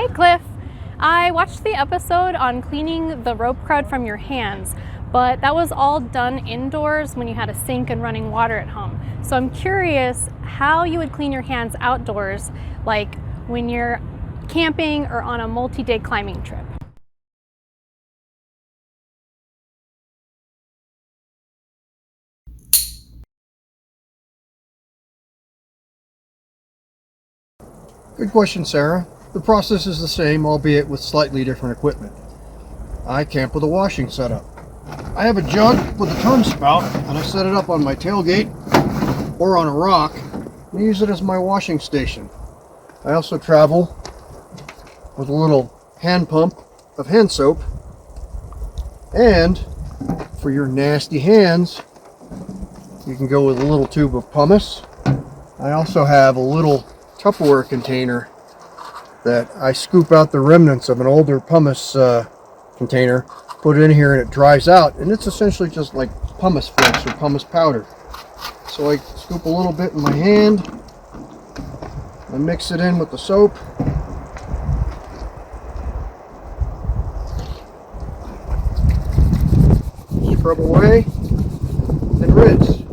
Hi Cliff! I watched the episode on cleaning the rope crud from your hands, but that was all done indoors when you had a sink and running water at home. So I'm curious how you would clean your hands outdoors, like when you're camping or on a multi-day climbing trip. Good question, Sarah. The process is the same, albeit with slightly different equipment. I camp with a washing setup. I have a jug with a tongue spout, and I set it up on my tailgate or on a rock and use it as my washing station. I also travel with a little hand pump of hand soap, and for your nasty hands, you can go with a little tube of pumice. I also have a little Tupperware container that I scoop out the remnants of an older pumice container, put it in here, and it dries out, and it's essentially just like pumice flakes or pumice powder. So I scoop a little bit in my hand, I mix it in with the soap, scrub away, and rinse.